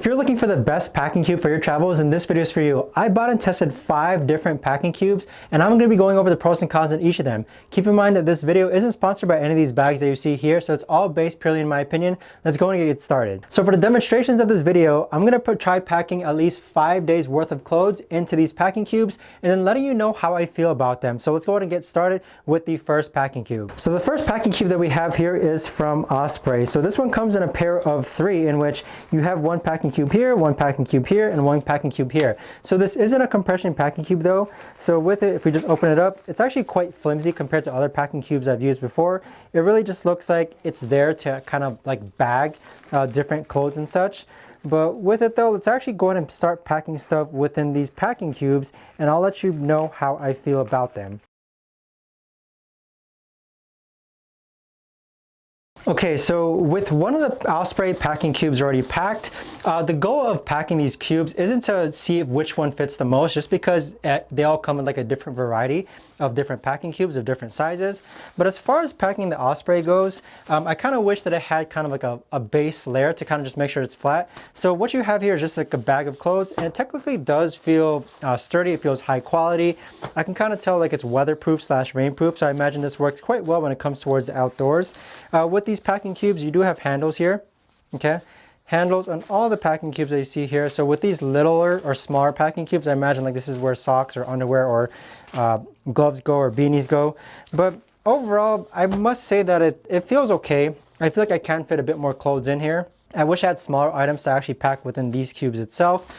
If you're looking for the best packing cube for your travels, then this video is for you. I bought and tested 5 different packing cubes, and I'm going to be going over the pros and cons of each of them. Keep in mind that this video isn't sponsored by any of these bags that you see here, so it's all based purely in my opinion. Let's go and get started. So for the demonstrations of this video, I'm going to try packing at least 5 days worth of clothes into these packing cubes, and then letting you know how I feel about them. So let's go ahead and get started with the first packing cube. So the first packing cube that we have here is from Osprey. So this one comes in a pair of 3, in which you have one packing cube here, one packing cube here, and one packing cube here. So this isn't a compression packing cube though. So with it, if we just open it up, it's actually quite flimsy compared to other packing cubes I've used before. It really just looks like it's there to kind of like bag different clothes and such. But with it though, let's actually go ahead and start packing stuff within these packing cubes, and I'll let you know how I feel about them. Okay, so with one of the Osprey packing cubes already packed, the goal of packing these cubes isn't to see which one fits the most, just because they all come in like a different variety of different packing cubes of different sizes. But as far as packing the Osprey goes, I kind of wish that it had kind of like a base layer to kind of just make sure it's flat. So what you have here is just like a bag of clothes, and it technically does feel sturdy. It feels high quality. I can kind of tell like it's weatherproof / rainproof, so I imagine this works quite well when it comes towards the outdoors. With these packing cubes, you do have handles here, okay? Handles on all the packing cubes that you see here. So with these littler or smaller packing cubes, I imagine like this is where socks or underwear or gloves go or beanies go. But overall, I must say that it feels okay. I feel like I can fit a bit more clothes in here. I wish I had smaller items to actually pack within these cubes itself.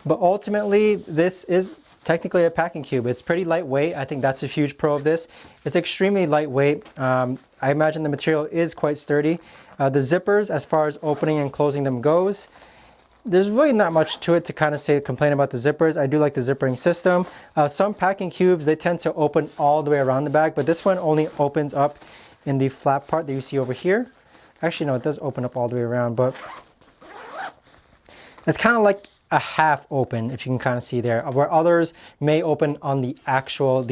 But ultimately, this is technically a packing cube. It's pretty lightweight. I think that's a huge pro of this. It's extremely lightweight. I imagine the material is quite sturdy. The zippers, as far as opening and closing them goes, there's really not much to it to kind of complain about the zippers. I do like the zippering system. Some packing cubes, they tend to open all the way around the bag, but this one only opens up in the flap part that you see over here. Actually, no, it does open up all the way around, but it's kind of like a half open, if you can kind of see there, where others may open on the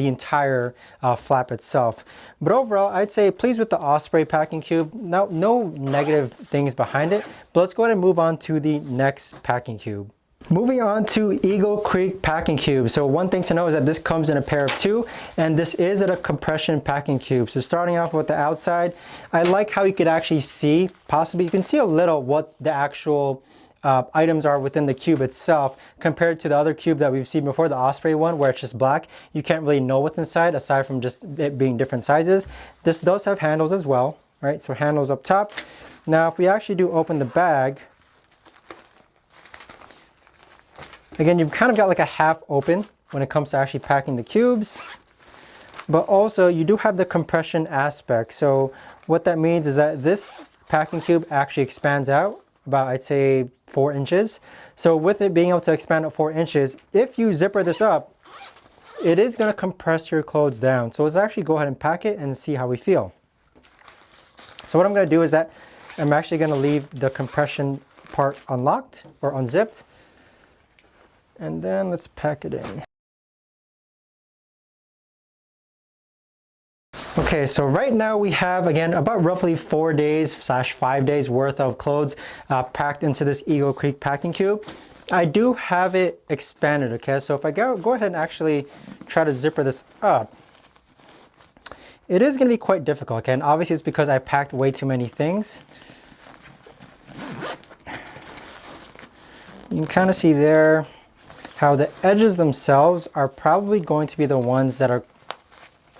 entire flap itself. But overall, I'd say pleased with the Osprey packing cube. Now, no negative things behind it, but let's go ahead and move on to the next packing cube. Moving on to Eagle Creek packing cube. So one thing to know is that this comes in a pair of 2, and this is a compression packing cube. So starting off with the outside, I like how you could actually see, possibly you can see a little what the actual items are within the cube itself, compared to the other cube that we've seen before, the Osprey one, where it's just black. You can't really know what's inside aside from just it being different sizes. This does have handles as well, right? So handles up top. Now if we actually do open the bag, again, you've kind of got like a half open when it comes to actually packing the cubes. But also you do have the compression aspect. So what that means is that this packing cube actually expands out about, I'd say, 4 inches. So with it being able to expand at 4 inches, if you zipper this up, it is going to compress your clothes down. So let's actually go ahead and pack it and see how we feel. So what I'm going to do is that I'm actually going to leave the compression part unlocked or unzipped. And then let's pack it in. Okay, so right now we have, again, about roughly 4 days / 5 days worth of clothes packed into this Eagle Creek packing cube. I do have it expanded, okay? So if I go ahead and actually try to zipper this up, it is going to be quite difficult, okay? And obviously it's because I packed way too many things. You can kind of see there how the edges themselves are probably going to be the ones that are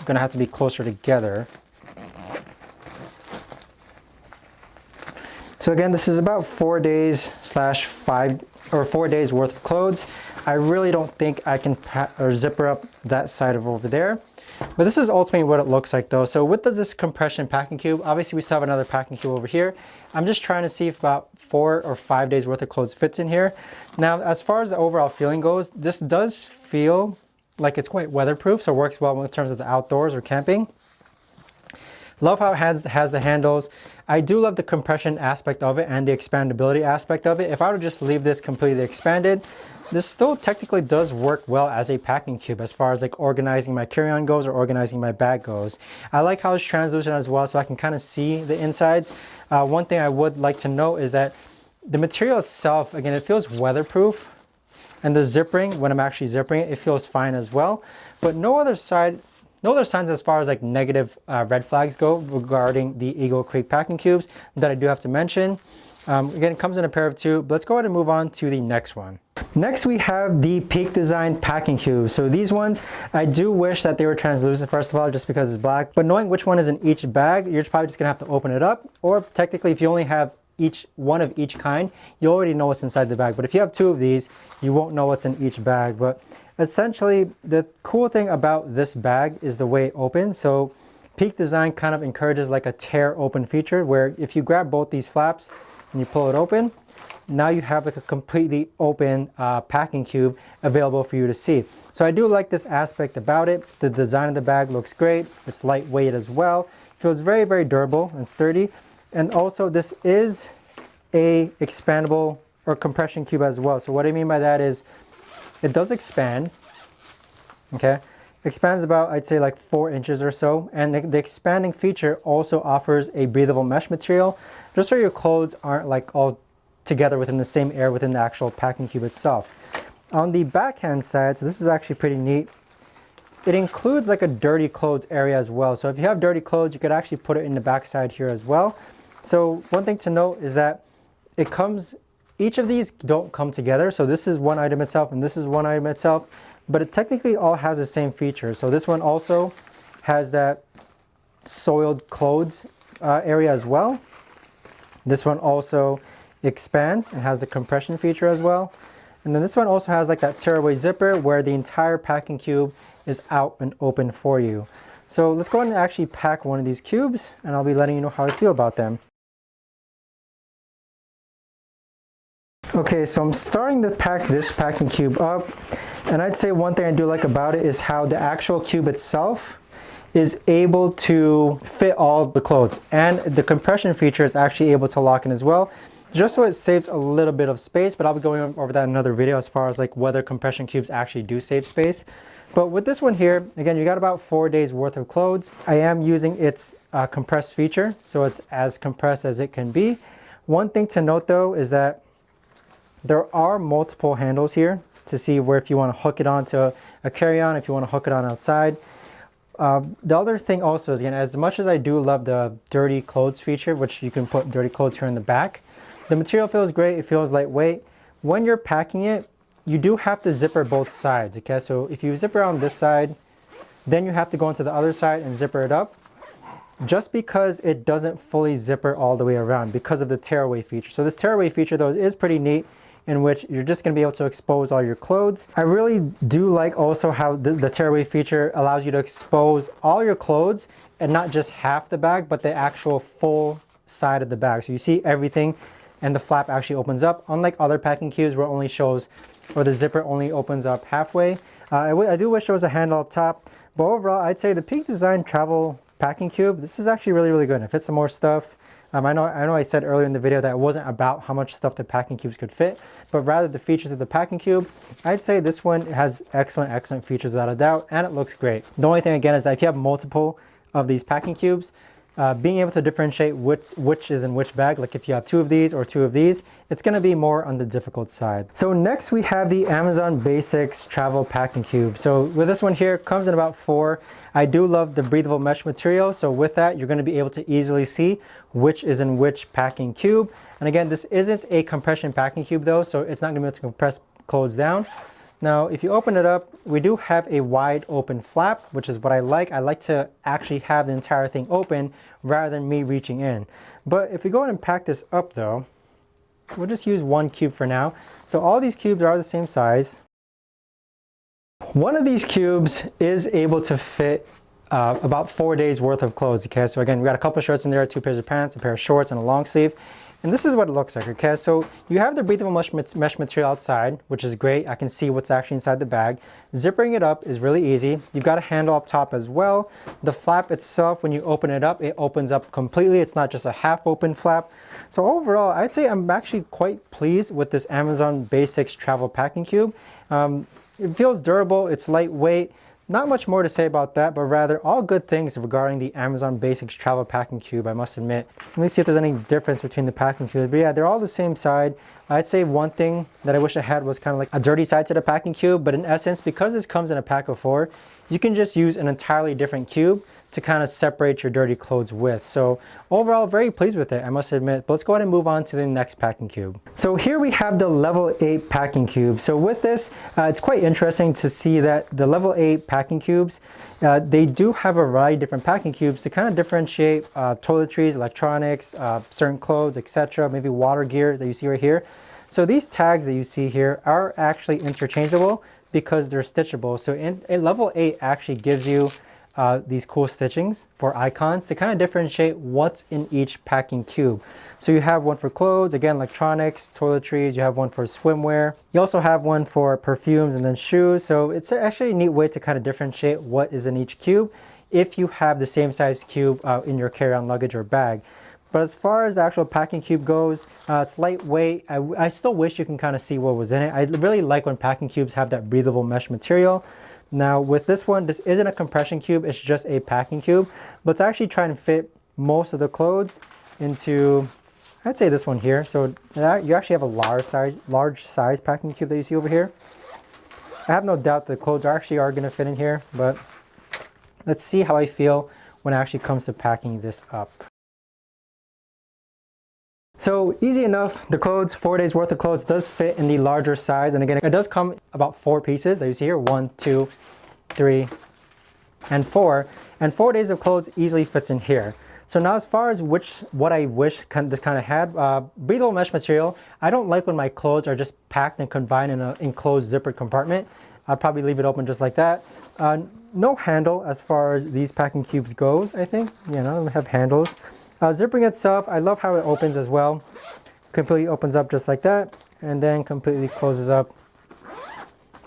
going to have to be closer together. So again, this is about 4 days / 5 or 4 days worth of clothes. I really don't think I can zipper up that side of over there. But this is ultimately what it looks like though. So with this compression packing cube, obviously we still have another packing cube over here. I'm just trying to see if about 4 or 5 days worth of clothes fits in here. Now, as far as the overall feeling goes, this does feel like it's quite weatherproof, so it works well in terms of the outdoors or camping. Love how it has the handles. I do love the compression aspect of it and the expandability aspect of it. If I were to just leave this completely expanded, this still technically does work well as a packing cube as far as like organizing my carry-on goes or organizing my bag goes. I like how it's translucent as well, so I can kind of see the insides. One thing I would like to note is that The material itself, again, it feels weatherproof. And the zippering, when I'm actually zippering it, it feels fine as well. But no other signs as far as like negative red flags go regarding the Eagle Creek packing cubes that I do have to mention. Again, it comes in a pair of two, but let's go ahead and move on to the next one. Next, we have the Peak Design packing cubes. So these ones, I do wish that they were translucent, first of all, just because it's black. But knowing which one is in each bag, you're probably just gonna have to open it up. Or technically, if you only have each one of each kind, you already know what's inside the bag. But if you have two of these, you won't know what's in each bag. But essentially, the cool thing about this bag is the way it opens. So Peak Design kind of encourages like a tear open feature, where if you grab both these flaps and you pull it open, now you have like a completely open packing cube available for you to see. So I do like this aspect about it. The design of the bag looks great. It's lightweight as well. Feels very, very durable and sturdy. And also this is a expandable or compression cube as well. So what I mean by that is it does expand, okay? Expands about, I'd say like 4 inches or so. And the expanding feature also offers a breathable mesh material, just so your clothes aren't like all together within the same air within the actual packing cube itself. On the backhand side, so this is actually pretty neat, it includes like a dirty clothes area as well. So if you have dirty clothes, you could actually put it in the back side here as well. So one thing to note is that it comes, each of these don't come together. So this is one item itself and this is one item itself, but it technically all has the same feature. So this one also has that soiled clothes area as well. This one also expands and has the compression feature as well. And then this one also has like that tearaway zipper where the entire packing cube is out and open for you. So let's go ahead and actually pack one of these cubes and I'll be letting you know how I feel about them. Okay, so I'm starting to pack this packing cube up, and I'd say one thing I do like about it is how the actual cube itself is able to fit all the clothes, and the compression feature is actually able to lock in as well, just so it saves a little bit of space. But I'll be going over that in another video as far as like whether compression cubes actually do save space. But with this one here, again, you got about 4 days worth of clothes. I am using its compressed feature, so it's as compressed as it can be. One thing to note though is that there are multiple handles here to see where if you want to hook it onto a carry-on, if you want to hook it on outside. The other thing also is, again, as much as I do love the dirty clothes feature, which you can put dirty clothes here in the back, the material feels great, it feels lightweight. When you're packing it, you do have to zipper both sides, okay? So if you zipper on this side, then you have to go into the other side and zipper it up, just because it doesn't fully zipper all the way around because of the tearaway feature. So this tearaway feature though is pretty neat, in which you're just going to be able to expose all your clothes. I really do like also how the tearaway feature allows you to expose all your clothes and not just half the bag, but the actual full side of the bag. So you see everything and the flap actually opens up, unlike other packing cubes where it only shows, or the zipper only opens up halfway. I do wish there was a handle up top, but overall I'd say the Peak Design travel packing cube, this is actually really, really good. It fits some more stuff. I know I said earlier in the video that it wasn't about how much stuff the packing cubes could fit, but rather the features of the packing cube. I'd say this one has excellent features without a doubt, and it looks great. The only thing again is that if you have multiple of these packing cubes, being able to differentiate which is in which bag, like if you have 2 of these or 2 of these, it's going to be more on the difficult side. So next we have the Amazon Basics Travel Packing Cube. So with this one here, comes in about 4. I do love the breathable mesh material, so with that you're going to be able to easily see which is in which packing cube. And again, this isn't a compression packing cube though, so it's not going to be able to compress clothes down. Now, if you open it up, we do have a wide open flap, which is what I like. I like to actually have the entire thing open rather than me reaching in. But if we go ahead and pack this up though, we'll just use 1 cube for now. So all these cubes are the same size. One of these cubes is able to fit about 4 days worth of clothes, okay? So again, we got a couple of shirts in there, 2 pairs of pants, a pair of shorts, and a long sleeve. And this is what it looks like, okay? So you have the breathable mesh material outside, which is great. I can see what's actually inside the bag. Zippering it up is really easy. You've got a handle up top as well. The flap itself, when you open it up, it opens up completely. It's not just a half open flap. So overall, I'd say I'm actually quite pleased with this Amazon Basics Travel Packing Cube. It feels durable, it's lightweight. not much more to say about that, but rather all good things regarding the Amazon Basics Travel Packing Cube, I must admit. Let me see if there's any difference between the packing cubes. But yeah, they're all the same side. I'd say one thing that I wish I had was kind of like a dirty side to the packing cube, but in essence, because this comes in a pack of 4, you can just use an entirely different cube to kind of separate your dirty clothes with. So overall, very pleased with it, I must admit. But let's go ahead and move on to the next packing cube. So here we have the level 8 packing cube. So with this, it's quite interesting to see that the level 8 packing cubes, they do have a variety of different packing cubes to kind of differentiate toiletries, electronics, certain clothes, etc., maybe water gear that you see right here. So these tags that you see here are actually interchangeable because they're stitchable. So in level 8 actually gives you these cool stitchings for icons to kind of differentiate what's in each packing cube. So you have one for clothes, again, electronics, toiletries, you have one for swimwear. You also have one for perfumes and then shoes. So it's actually a neat way to kind of differentiate what is in each cube if you have the same size cube in your carry-on luggage or bag. But as far as the actual packing cube goes, it's lightweight. I still wish you can kind of see what was in it. I really like when packing cubes have that breathable mesh material. Now with this one, this isn't a compression cube, it's just a packing cube, but it's actually trying to fit most of the clothes into, I'd say this one here. So you actually have a large size packing cube that you see over here. I have no doubt the clothes are going to fit in here, but let's see how I feel when it actually comes to packing this up. So easy enough, the clothes, 4 days worth of clothes does fit in the larger size. And again, it does come about 4 pieces that you see here, 1, 2, 3, and 4. And 4 days of clothes easily fits in here. So now as far as what I wish this kind of had, breathable mesh material, I don't like when my clothes are just packed and confined in an enclosed zippered compartment. I'll probably leave it open just like that. No handle as far as these packing cubes goes, I think. Yeah, none of them have handles. Zippering itself, I love how it opens as well. Completely opens up just like that, and then completely closes up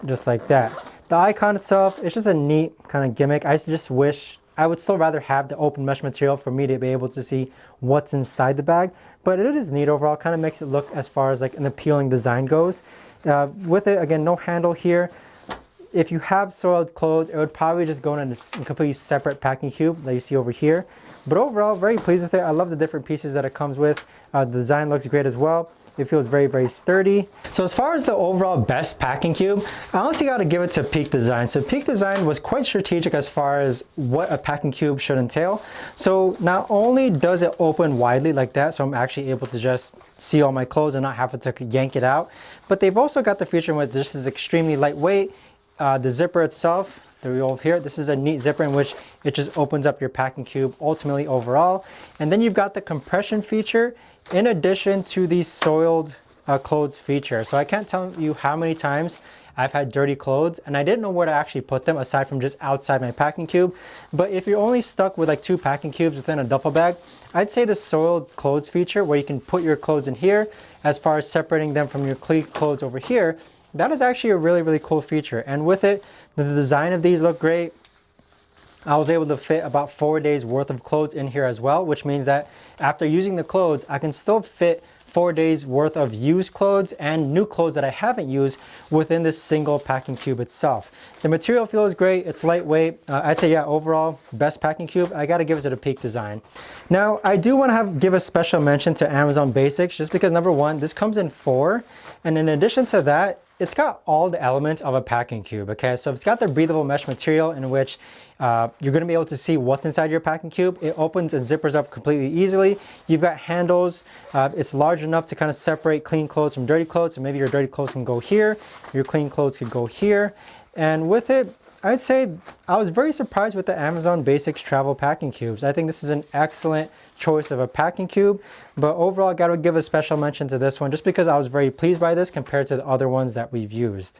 just like that. The icon itself, it's just a neat kind of gimmick. I just wish, I would still rather have the open mesh material for me to be able to see what's inside the bag, but it is neat overall. Kind of makes it look as far as like an appealing design goes. With it, again, no handle here. If you have soiled clothes, it would probably just go in a completely separate packing cube that you see over here. But overall, very pleased with it. I love the different pieces that it comes with. The design looks great as well. It feels very, very sturdy. So as far as the overall best packing cube, I honestly got to give it to Peak Design. So Peak Design was quite strategic as far as what a packing cube should entail. So not only does it open widely like that, so I'm actually able to just see all my clothes and not have to yank it out, but they've also got the feature where this is extremely lightweight. The zipper itself, there we go over here. This is a neat zipper in which it just opens up your packing cube ultimately overall. And then you've got the compression feature in addition to the soiled clothes feature. So I can't tell you how many times I've had dirty clothes and I didn't know where to actually put them aside from just outside my packing cube. But if you're only stuck with like 2 packing cubes within a duffel bag, I'd say the soiled clothes feature where you can put your clothes in here as far as separating them from your clean clothes over here, that is actually a really, really cool feature. And with it, the design of these look great. I was able to fit about 4 days worth of clothes in here as well, which means that after using the clothes, I can still fit 4 days worth of used clothes and new clothes that I haven't used within this single packing cube itself. The material feels great, it's lightweight. I'd say, yeah, overall, best packing cube. I gotta give it to the Peak Design. Now, I do wanna give a special mention to Amazon Basics, just because number one, this comes in 4, and in addition to that, it's got all the elements of a packing cube, okay? So it's got the breathable mesh material in which you're gonna be able to see what's inside your packing cube. It opens and zippers up completely easily. You've got handles. It's large enough to kind of separate clean clothes from dirty clothes. So maybe your dirty clothes can go here, your clean clothes could go here. And with it, I'd say I was very surprised with the Amazon Basics Travel Packing Cubes. I think this is an excellent choice of a packing cube, but overall I gotta give a special mention to this one just because I was very pleased by this compared to the other ones that we've used.